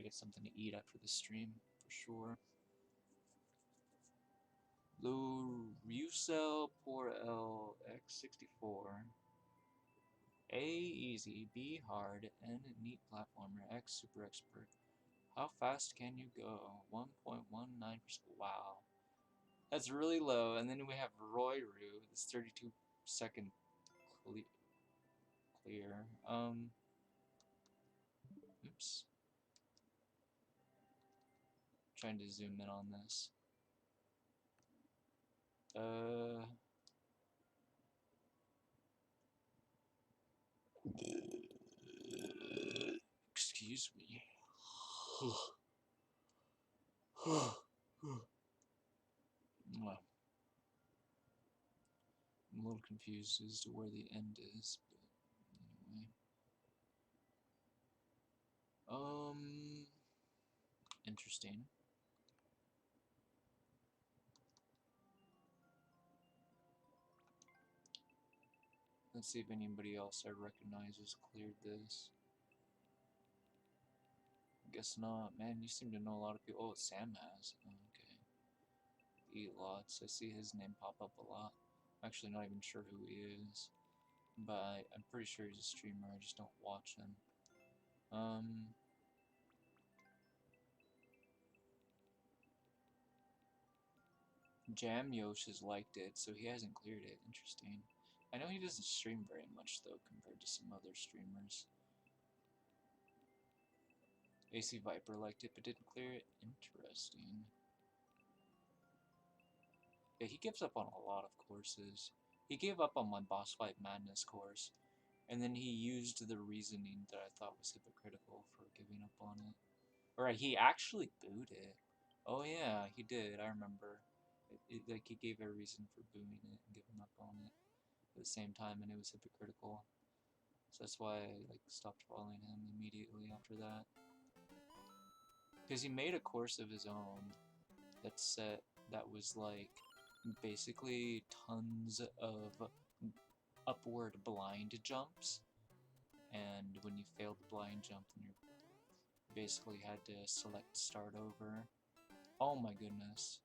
get something to eat after the stream, for sure. Lou Rusel, Poor L, X64. A, easy. B, hard. N, neat platformer. X, super expert. How fast can you go? 1.19%. Wow. That's really low. And then we have Roy Roo, this 32-second clear. Oops. Trying to zoom in on this. Excuse me. Well, I'm a little confused as to where the end is, but anyway. Interesting. Let's see if anybody else I recognize has cleared this. Guess not. Man, you seem to know a lot of people. Oh, Sam has. Oh, okay. Eat lots. I see his name pop up a lot. I'm actually not even sure who he is. But I'm pretty sure he's a streamer. I just don't watch him. Jam Yosh has liked it, so he hasn't cleared it. Interesting. I know he doesn't stream very much, though, compared to some other streamers. AC Viper liked it, but didn't clear it. Interesting. Yeah, he gives up on a lot of courses. He gave up on my Boss Fight Madness course, and then he used the reasoning that I thought was hypocritical for giving up on it. Alright, he actually booed it. Oh yeah, he did, I remember. Like, he gave a reason for booing it and giving up on it at the same time, and it was hypocritical. So that's why I stopped following him immediately after that. Because he made a course of his own that was basically tons of upward blind jumps, and when you failed the blind jump, then you basically had to select start over. Oh my goodness.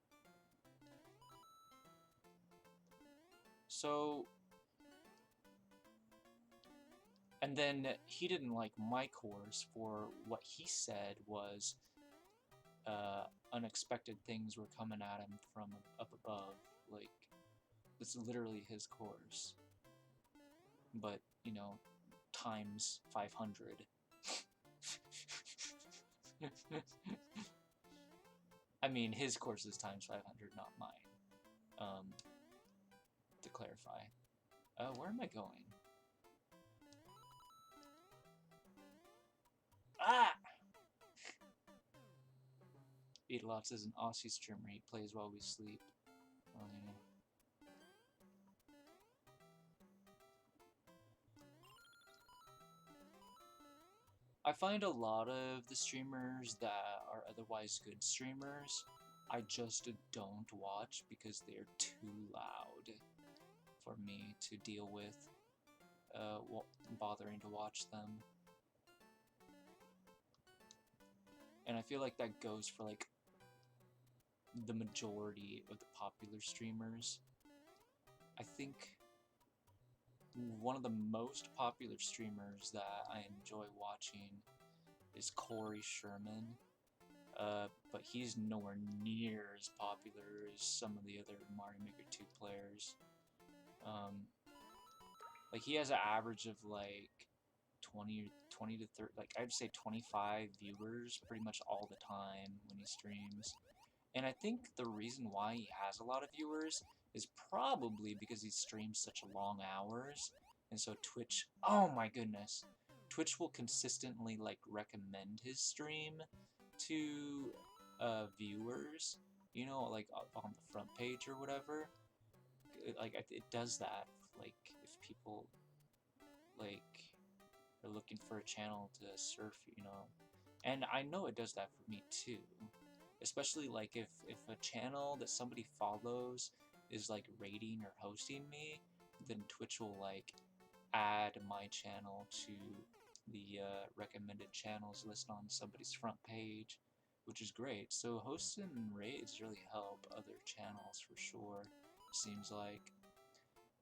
So, and then he didn't like my course for what he said was unexpected things were coming at him from up above. Like, it's literally his course, but you know, times 500. I mean, his course is times 500, not mine. To clarify. Where am I going? Ah! Eatlots is an Aussie streamer. He plays while we sleep. Oh, yeah. I find a lot of the streamers that are otherwise good streamers, I just don't watch because they're too loud for me to deal with bothering to watch them. And I feel like that goes for like the majority of the popular streamers. I think one of the most popular streamers that I enjoy watching is Corey Sherman, but he's nowhere near as popular as some of the other Mario Maker 2 players. Like, he has an average of like 20 to 30, like I'd say 25 viewers pretty much all the time when he streams. And I think the reason why he has a lot of viewers is probably because he streams such long hours, and so Twitch, oh my goodness, Twitch will consistently like recommend his stream to viewers, you know, like on the front page or whatever. Like, it does that, like, if people like are looking for a channel to surf, you know. And I know it does that for me too. Especially like if a channel that somebody follows is like rating or hosting me, then Twitch will like add my channel to the the recommended channels list on somebody's front page, which is great. So hosts and raids really help other channels for sure, seems like.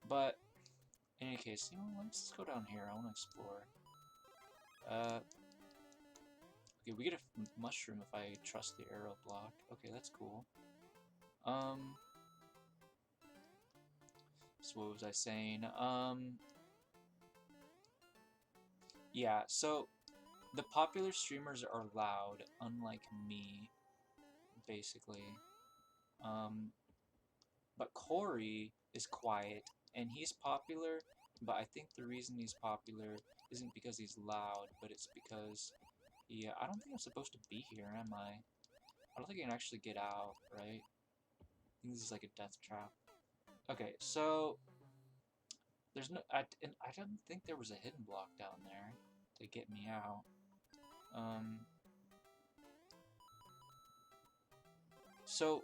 But in any case, you know, let's just go down here. I want to explore. Okay, we get a mushroom if I trust the arrow block. Okay, that's cool. So what was I saying? Yeah, so the popular streamers are loud, unlike me, basically. But Corey is quiet, and he's popular, but I think the reason he's popular isn't because he's loud, but it's because he, I don't think I'm supposed to be here, am I? I don't think I can actually get out, right? I think this is like a death trap. Okay, so there's no, I don't think there was a hidden block down there to get me out. So,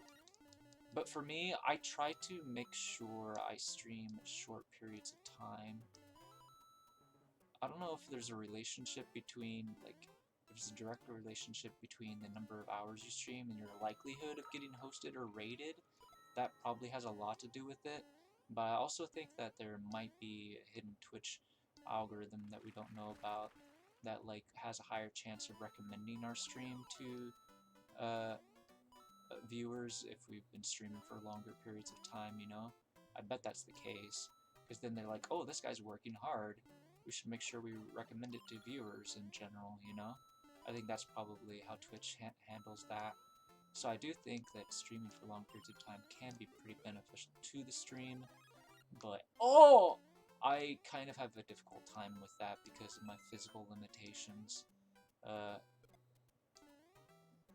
but for me, I try to make sure I stream short periods of time. I don't know if there's a relationship between, like, there's a direct relationship between the number of hours you stream and your likelihood of getting hosted or rated. That probably has a lot to do with it. But I also think that there might be a hidden Twitch algorithm that we don't know about that, like, has a higher chance of recommending our stream to viewers if we've been streaming for longer periods of time, you know? I bet that's the case. Because then they're like, oh, this guy's working hard. We should make sure we recommend it to viewers in general, you know? I think that's probably how Twitch handles that. So I do think that streaming for long periods of time can be pretty beneficial to the stream, but oh! I kind of have a difficult time with that because of my physical limitations.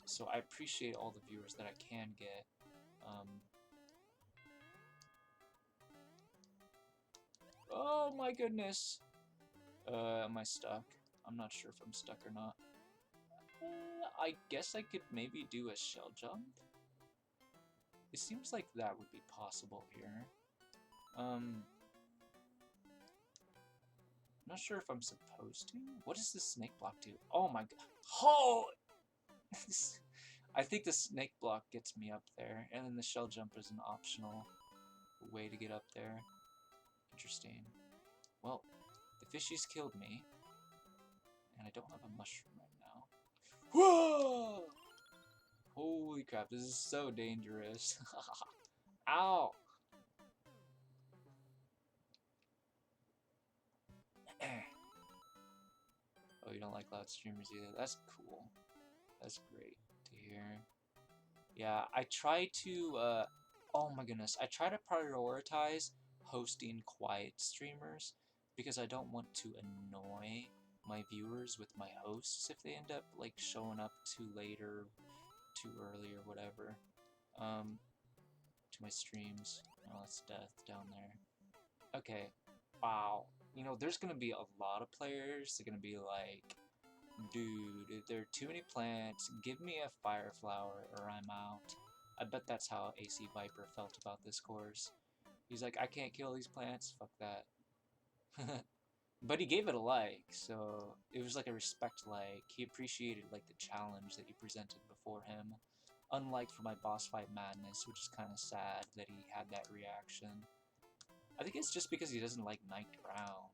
So I appreciate all the viewers that I can get. Oh my goodness! Am I stuck? I'm not sure if I'm stuck or not. I guess I could maybe do a shell jump? It seems like that would be possible here. I'm not sure if I'm supposed to. What does the snake block do? Oh my god. Oh! I think the snake block gets me up there, and then the shell jump is an optional way to get up there. Interesting. Well, the fishies killed me, and I don't have a mushroom right now. Whoa! Holy crap, this is so dangerous. Ow! Oh, you don't like loud streamers either. That's cool. That's great to hear. Yeah, I try to, oh my goodness, I try to prioritize hosting quiet streamers because I don't want to annoy my viewers with my hosts if they end up, like, showing up too late or too early or whatever, to my streams. Oh, that's death down there. Okay, wow. You know, there's gonna be a lot of players. They're gonna be like, dude, there are too many plants. Give me a fire flower or I'm out. I bet that's how AC Viper felt about this course. He's like, I can't kill these plants. Fuck that. But he gave it a like, so it was like a respect like. He appreciated like the challenge that you presented before him. Unlike for my boss fight madness, which is kind of sad that he had that reaction. I think it's just because he doesn't like night ground.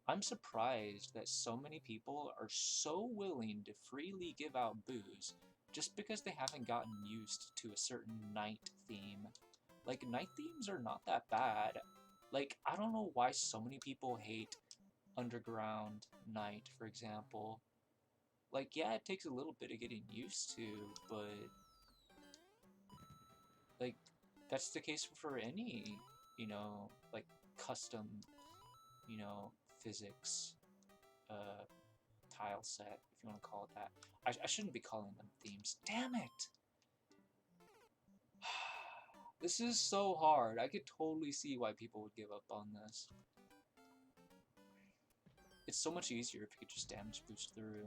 I'm surprised that so many people are so willing to freely give out booze just because they haven't gotten used to a certain night theme. Like, night themes are not that bad. Like, I don't know why so many people hate underground night, for example. Like, yeah, it takes a little bit of getting used to, but like, that's the case for any, you know, like, custom, you know, physics tile set, if you want to call it that. I shouldn't be calling them themes. Damn it! This is so hard. I could totally see why people would give up on this. It's so much easier if you could just damage boost through.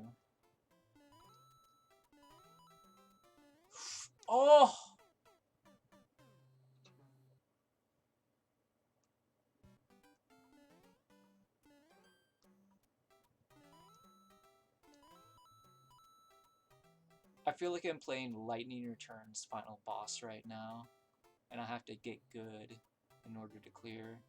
Oh! I feel like I'm playing Lightning Returns final boss right now, and I have to get good in order to clear.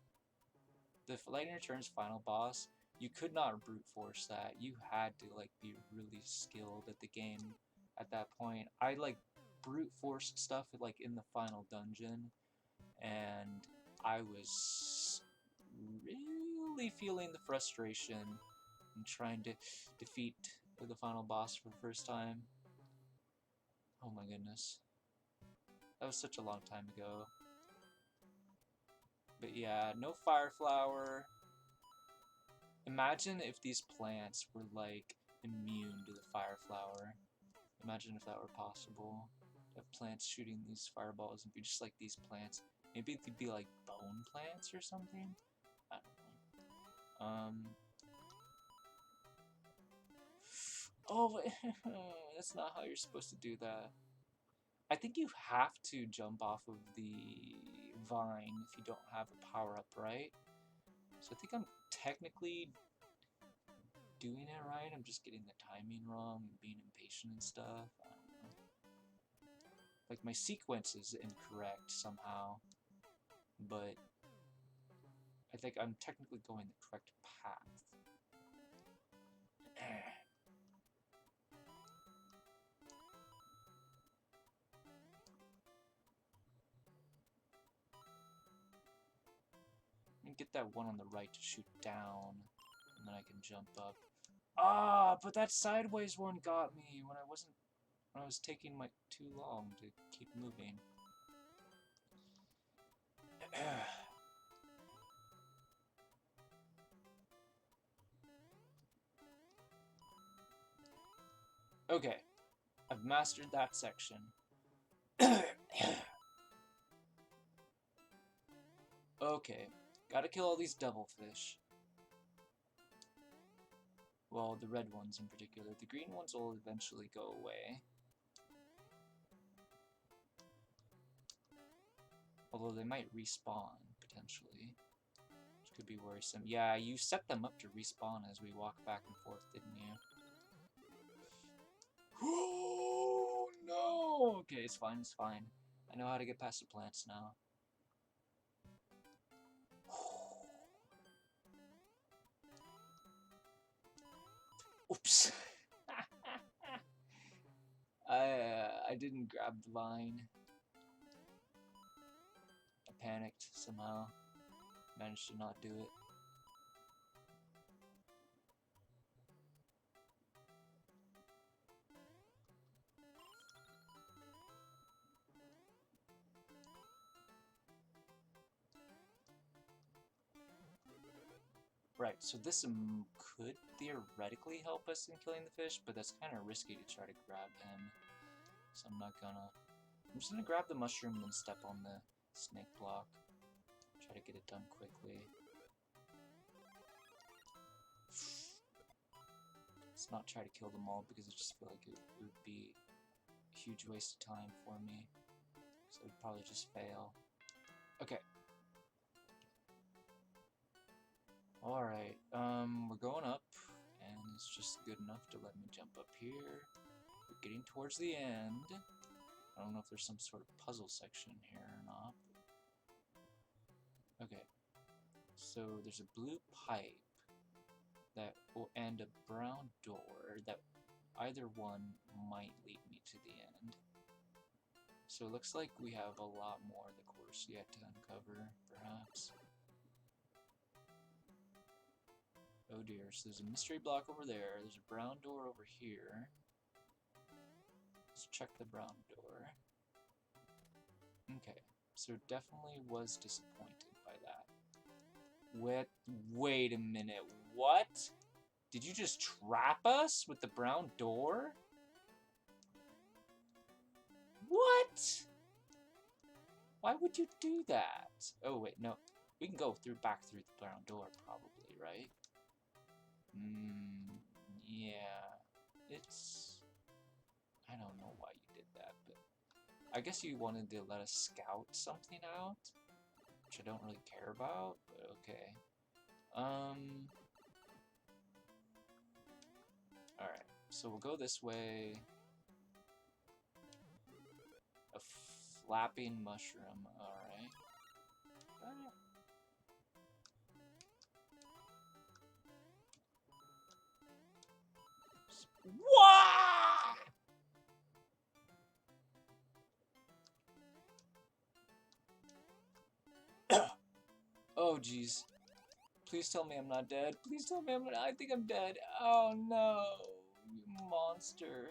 The Lightning Returns final boss, you could not brute force that. You had to like be really skilled at the game at that point. I like brute forced stuff like in the final dungeon, and I was really feeling the frustration and trying to defeat the final boss for the first time. Oh my goodness. That was such a long time ago. But yeah, no fire flower. Imagine if these plants were like immune to the fire flower. Imagine if that were possible. Have plants shooting these fireballs and be just like these plants. Maybe they'd be like bone plants or something? I don't know. Oh, that's not how you're supposed to do that. I think you have to jump off of the vine if you don't have a power-up, right? So I think I'm technically doing it right. I'm just getting the timing wrong and being impatient and stuff. I don't know. Like, my sequence is incorrect somehow, but I think I'm technically going the correct path. Get that one on the right to shoot down, and then I can jump up. Ah, but that sideways one got me when I was taking too long to keep moving. Okay, I've mastered that section. Okay, gotta kill all these devilfish. Well, the red ones in particular. The green ones will eventually go away. Although they might respawn, potentially. Which could be worrisome. Yeah, you set them up to respawn as we walk back and forth, didn't you? Oh, no! Okay, it's fine, it's fine. I know how to get past the plants now. Oops. I didn't grab the vine. I panicked somehow. Managed to not do it. Right, so this could theoretically help us in killing the fish, but that's kind of risky to try to grab him. So I'm not gonna. I'm just gonna grab the mushroom and then step on the snake block. Try to get it done quickly. Let's not try to kill them all because I just feel like it would be a huge waste of time for me. So it would probably just fail. Okay. Alright, we're going up, and it's just good enough to let me jump up here. We're getting towards the end. I don't know if there's some sort of puzzle section here or not. Okay, so there's a blue pipe and a brown door that either one might lead me to the end. So it looks like we have a lot more of the course yet to uncover, perhaps. Oh dear, so there's a mystery block over there, there's a brown door over here. Let's check the brown door. Okay, so definitely was disappointed by that. Wait a minute, what? Did you just trap us with the brown door? What? Why would you do that? Oh wait, no. We can go back through the brown door probably, right? Yeah. I don't know why you did that, but I guess you wanted to let us scout something out, which I don't really care about, but okay. Alright, so we'll go this way. Flapping mushroom, alright. What? Oh, jeez. Please tell me I'm not dead. Please tell me I'm not. I think I'm dead. Oh no, you monster.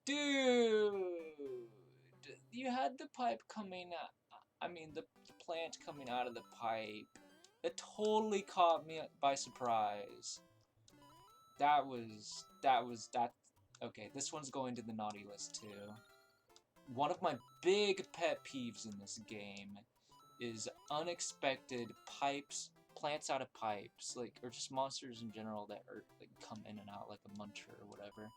Dude! You had the pipe coming out. I mean, the plant coming out of the pipe. It totally caught me by surprise. That. Okay, this one's going to the naughty list too. One of my big pet peeves in this game is unexpected plants out of pipes, like, or just monsters in general that are, like, come in and out like a muncher or whatever.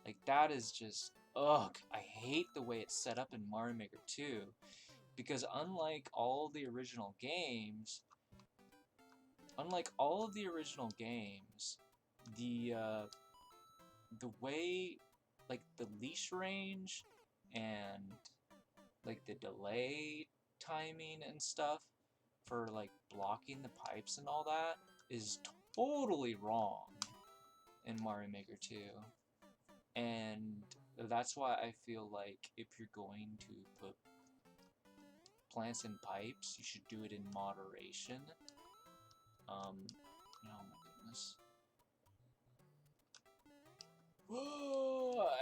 Like, that is just, ugh, I hate the way it's set up in Mario Maker 2, because unlike all the original games, the way, like, the leash range and, like, the delay timing and stuff for, like, blocking the pipes and all that is totally wrong in Mario Maker 2. And that's why I feel like if you're going to put plants in pipes, you should do it in moderation. Oh my goodness.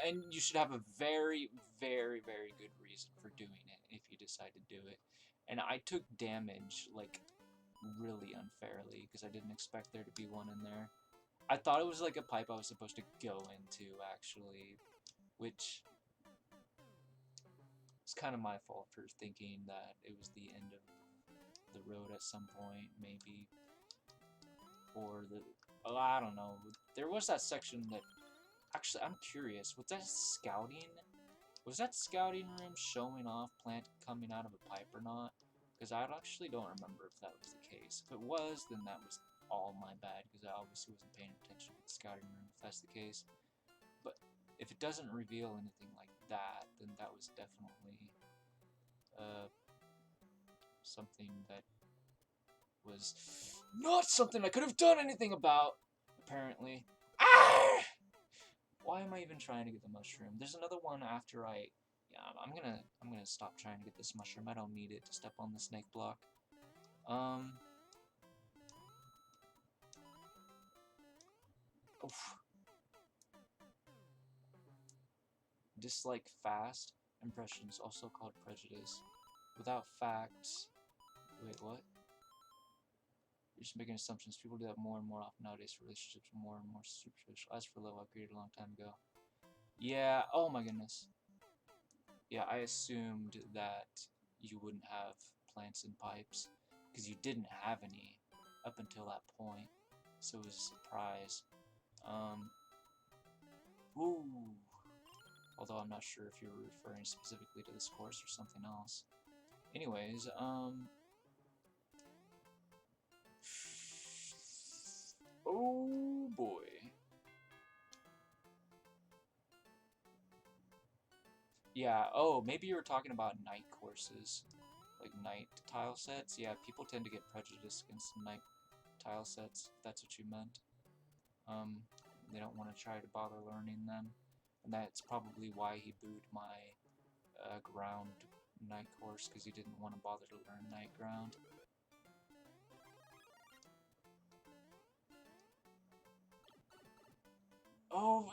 And you should have a very, very, very good reason for doing it if you decide to do it. And I took damage, like, really unfairly, because I didn't expect there to be one in there. I thought it was like a pipe I was supposed to go into, actually, which is kind of my fault for thinking that it was the end of the road at some point, maybe. Or I don't know. There was that section that, actually, I'm curious, was that scouting room showing off plant coming out of a pipe or not? Because I actually don't remember if that was the case. If it was, then that was all my bad, because I obviously wasn't paying attention to the scouting room if that's the case. But if it doesn't reveal anything like that, then that was definitely something that was not something I could have done anything about, apparently. Ah! Why am I even trying to get the mushroom? There's another one after yeah, I'm gonna stop trying to get this mushroom. I don't need it to step on the snake block. Oof. Dislike fast impressions, also called prejudice. Without facts. Wait, what? You're just making assumptions. People do that more and more often nowadays for relationships, more and more superficial. As for love, I created a long time ago. Yeah, oh my goodness. Yeah, I assumed that you wouldn't have plants and pipes, because you didn't have any up until that point, so it was a surprise. Ooh. Although I'm not sure if you were referring specifically to this course or something else. Anyways, oh boy. Yeah, oh, maybe you were talking about night courses, like night tile sets. Yeah, people tend to get prejudiced against night tile sets, if that's what you meant. They don't want to try to bother learning them, and that's probably why he booed my ground night course, because he didn't want to bother to learn night ground. Oh.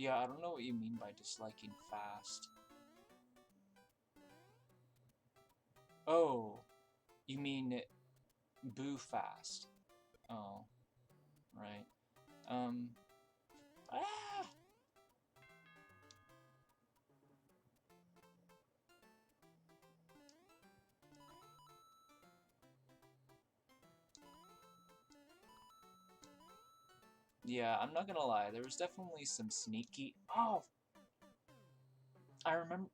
Yeah, I don't know what you mean by disliking fast. Oh, you mean boo fast. Oh, right. Ah! Yeah, I'm not gonna lie. There was definitely some sneaky. Oh, I remember.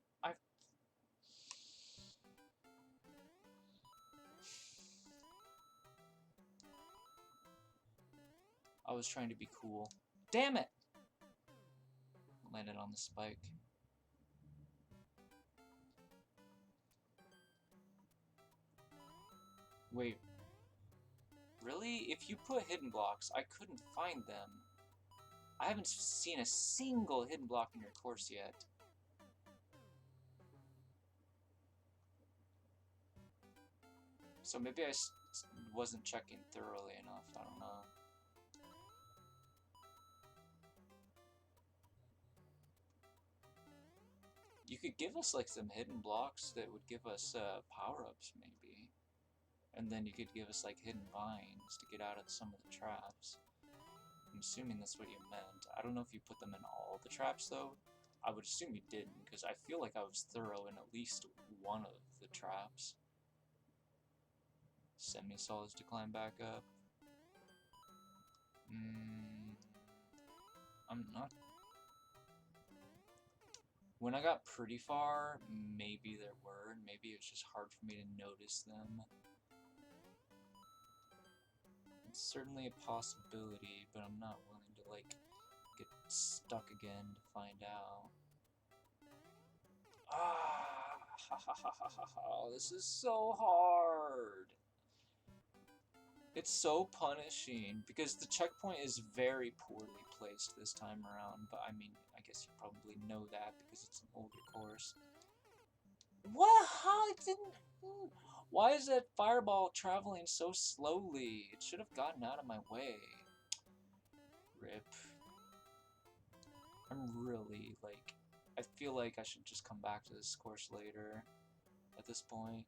I was trying to be cool. Damn it! Landed on the spike. Wait. Really? If you put hidden blocks, I couldn't find them. I haven't seen a single hidden block in your course yet. So maybe I wasn't checking thoroughly enough. I don't know. You could give us like some hidden blocks that would give us power-ups maybe. And then you could give us like hidden vines to get out of some of the traps. I'm assuming that's what you meant. I don't know if you put them in all the traps though. I would assume you didn't, because I feel like I was thorough in at least one of the traps. Semi-solids to climb back up. I'm not... When I got pretty far, maybe there were, maybe it's just hard for me to notice them. It's certainly a possibility, but I'm not willing to, like, get stuck again to find out. Ah, this is so hard. It's so punishing, because the checkpoint is very poorly placed this time around, but I mean, I guess you probably know that because it's an older course. What? How it didn't... Why is that fireball traveling so slowly? It should have gotten out of my way. Rip. I'm really, like... I feel like I should just come back to this course later, at this point.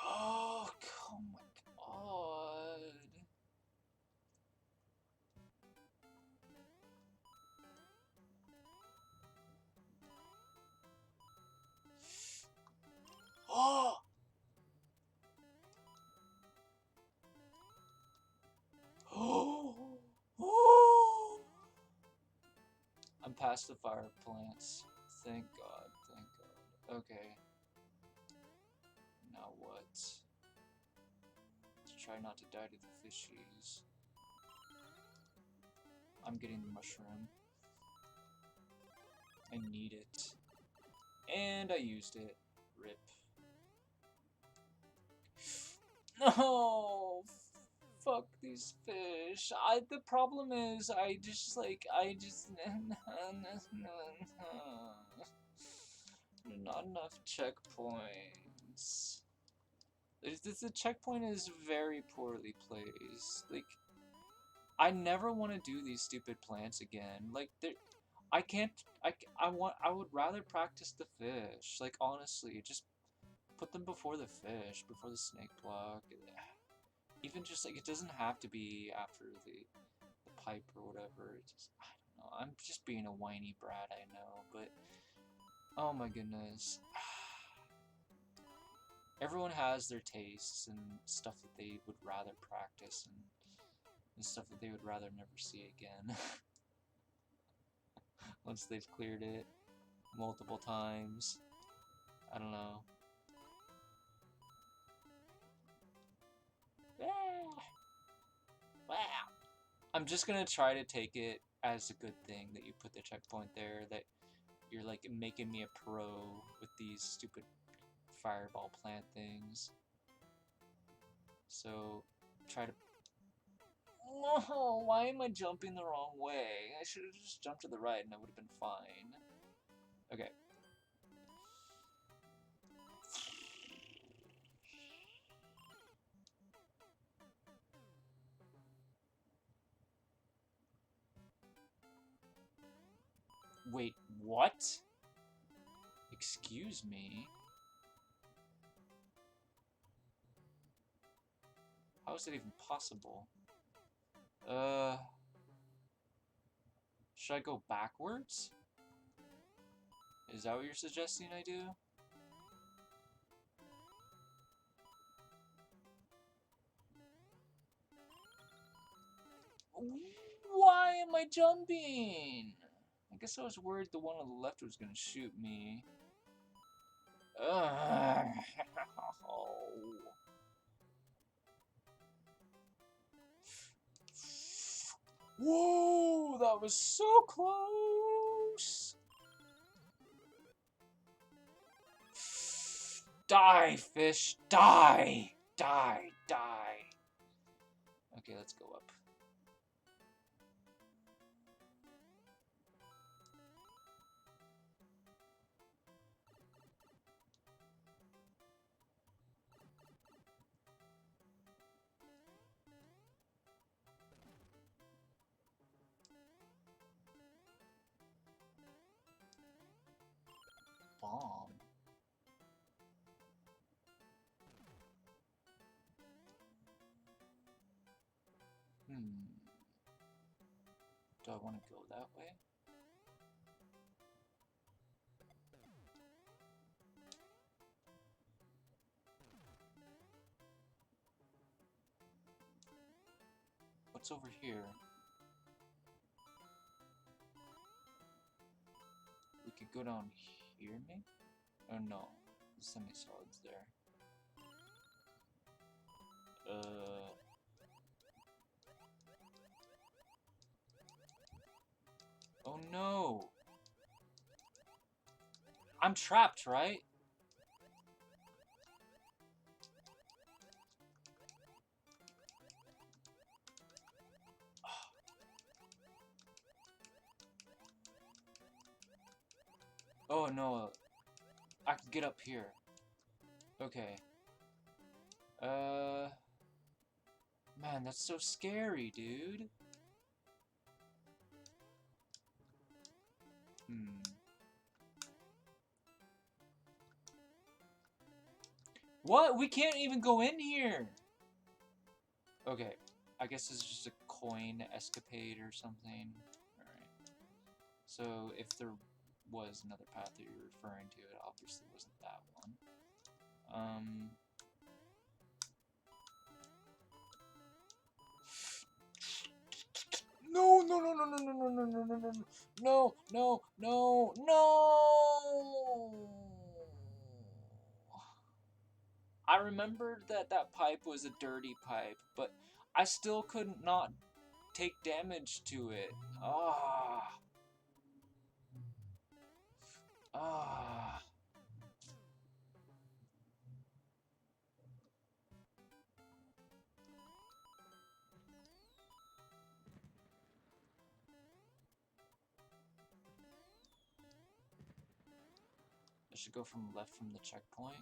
Oh my god. Oh! Oh! I'm past the fire plants. Thank God, thank God. Okay. Now what? Let's try not to die to the fishies. I'm getting the mushroom. I need it. And I used it. Rip. No! Fuck these fish. The problem is, not enough checkpoints. The checkpoint is very poorly placed. Like, I never want to do these stupid plants again. Like, I can't, I would rather practice the fish. Like, honestly, just put them before the fish, before the snake block. Even just, like, it doesn't have to be after the pipe or whatever. It's just, I don't know. I'm just being a whiny brat, I know, but, oh my goodness. Everyone has their tastes and stuff that they would rather practice and stuff that they would rather never see again. Once they've cleared it multiple times. I don't know. Wow. I'm just gonna try to take it as a good thing that you put the checkpoint there, that you're like making me a pro with these stupid fireball plant things. So try to... No, why am I jumping the wrong way? I should have just jumped to the right and I would have been fine. Okay. Wait, what? Excuse me? How is that even possible? Should I go backwards? Is that what you're suggesting I do? Why am I jumping? I guess I was worried the one on the left was gonna shoot me. Whoa, that was so close! Die, fish, die! Die, die! Okay, let's go up. Bomb. Do I want to go that way? What's over here? We could go down here, maybe? Oh no, the semi-solid's there. Oh no! I'm trapped, right? Oh no, I could get up here. Okay. Man, that's so scary, dude. What? We can't even go in here! Okay, I guess this is just a coin escapade or something. Alright. So, if there was another path that you're referring to, it obviously wasn't that one. No, no, no, no, no, no, no, no, no, no, no, no, no, no, no! I remembered that that pipe was a dirty pipe, but I still couldn't not take damage to it. Ah. Ah. I should go from left from the checkpoint.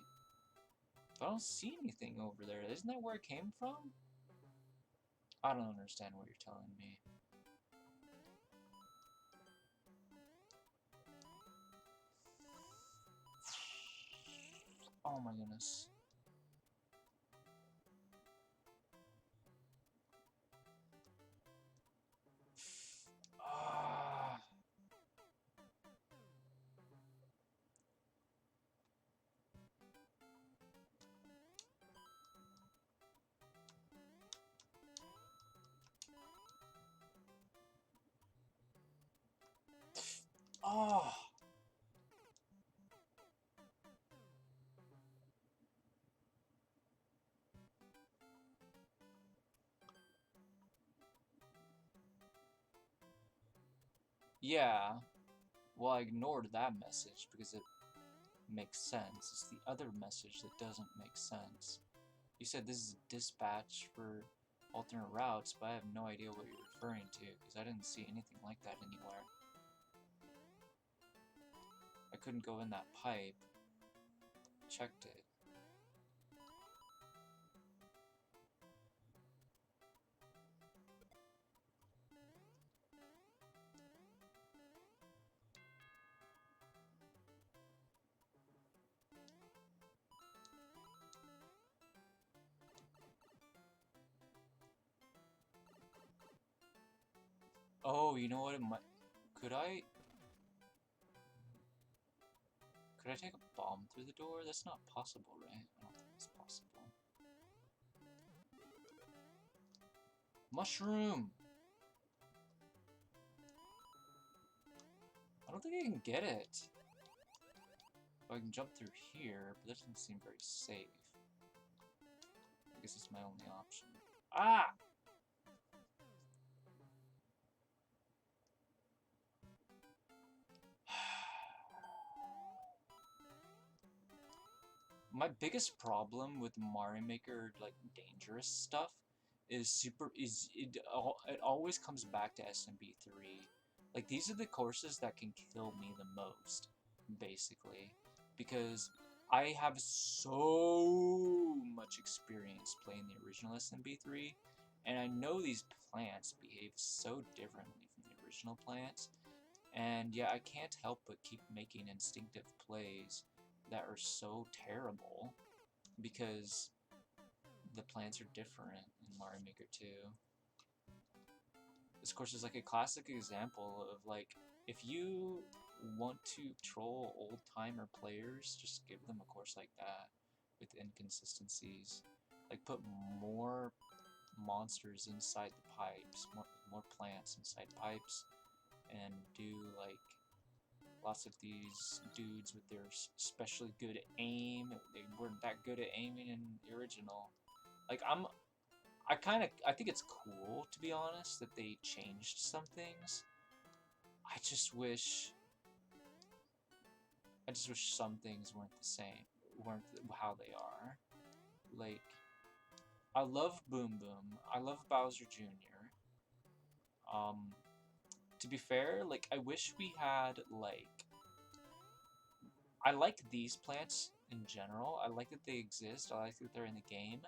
But I don't see anything over there. Isn't that where it came from? I don't understand what you're telling me. Oh my goodness. Ah. Oh. Yeah. Well, I ignored that message because it makes sense. It's the other message that doesn't make sense. You said this is a dispatch for alternate routes, but I have no idea what you're referring to because I didn't see anything like that anywhere. I couldn't go in that pipe. Checked it. Oh, you know what? It might. Could I take a bomb through the door? That's not possible, right? I don't think it's possible. Mushroom! don't think I can get it. I can jump through here, but that doesn't seem very safe. I guess it's my only option. Ah! My biggest problem with Mario Maker, like, dangerous stuff is it always comes back to SMB3. Like, these are the courses that can kill me the most, basically, because I have so much experience playing the original SMB3, and I know these plants behave so differently from the original plants, and yeah, I can't help but keep making instinctive plays that are so terrible because the plants are different in Mario Maker 2. This course is like a classic example of, like, if you want to troll old-timer players, just give them a course like that with inconsistencies. Like, put more monsters inside the pipes, more plants inside pipes, and do, like, lots of these dudes with their especially good aim. They weren't that good at aiming in the original. Like, I think it's cool, to be honest, that they changed some things. I just wish some things weren't the same, weren't how they are. Like, I love Boom Boom. I love Bowser Jr. To be fair, like, I wish we had, like, I like these plants in general. I like that they exist. I like that they're in the game.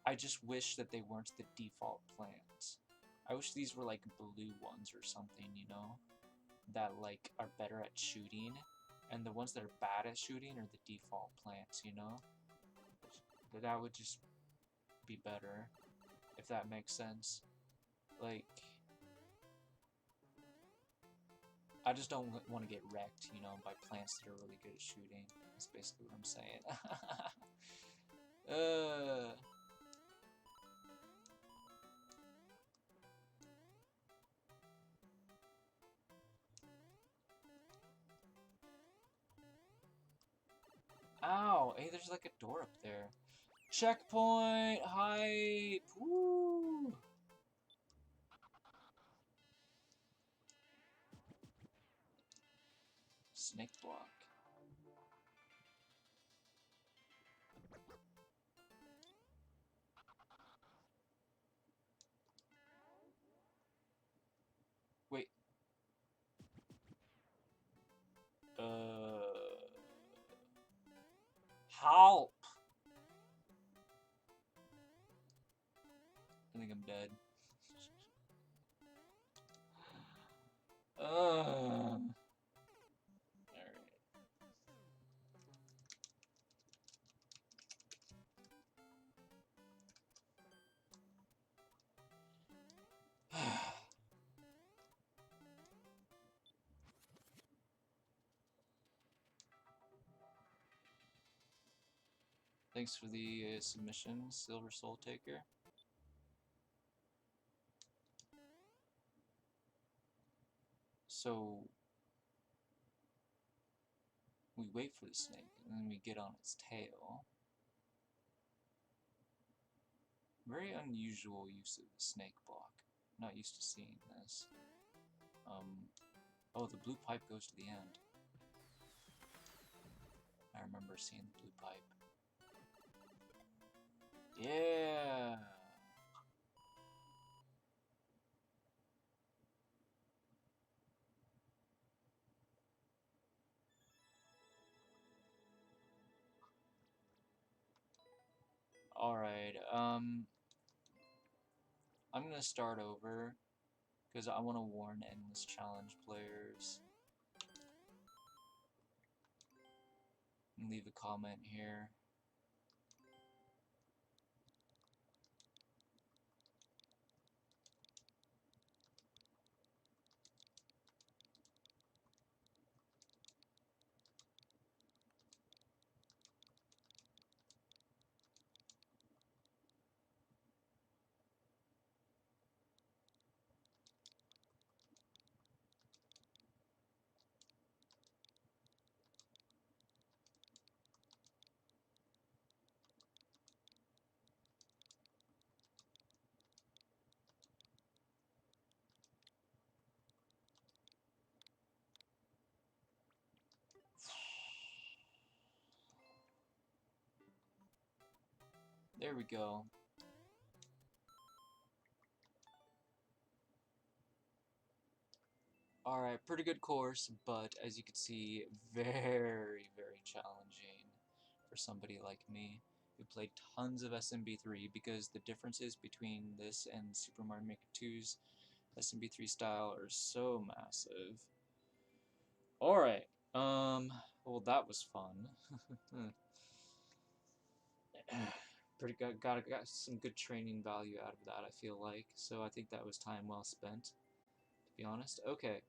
I just wish that they weren't the default plants. I wish these were like blue ones or something, you know? That like are better at shooting. And the ones that are bad at shooting are the default plants, you know? That would just be better, if that makes sense. Like, I just don't want to get wrecked, you know, by plants that are really good at shooting. That's basically what I'm saying. Ow! Hey, there's like a door up there. Checkpoint! Hype! Woo! Snake block. Wait. Help! I think I'm dead. Alright. Thanks for the submission, Silver Soul Taker. So, we wait for the snake, and then we get on its tail. Very unusual use of the snake block. Not used to seeing this. Oh, the blue pipe goes to the end. I remember seeing the blue pipe. Yeah! Alright, I'm gonna start over, because I want to warn Endless Challenge players. And leave a comment here. There we go. Alright, pretty good course, but as you can see, very, very challenging for somebody like me who played tons of SMB3, because the differences between this and Super Mario Maker 2's SMB3 style are so massive. Alright, well that was fun. Got some good training value out of that, I feel like, so I think that was time well spent, to be honest. Okay.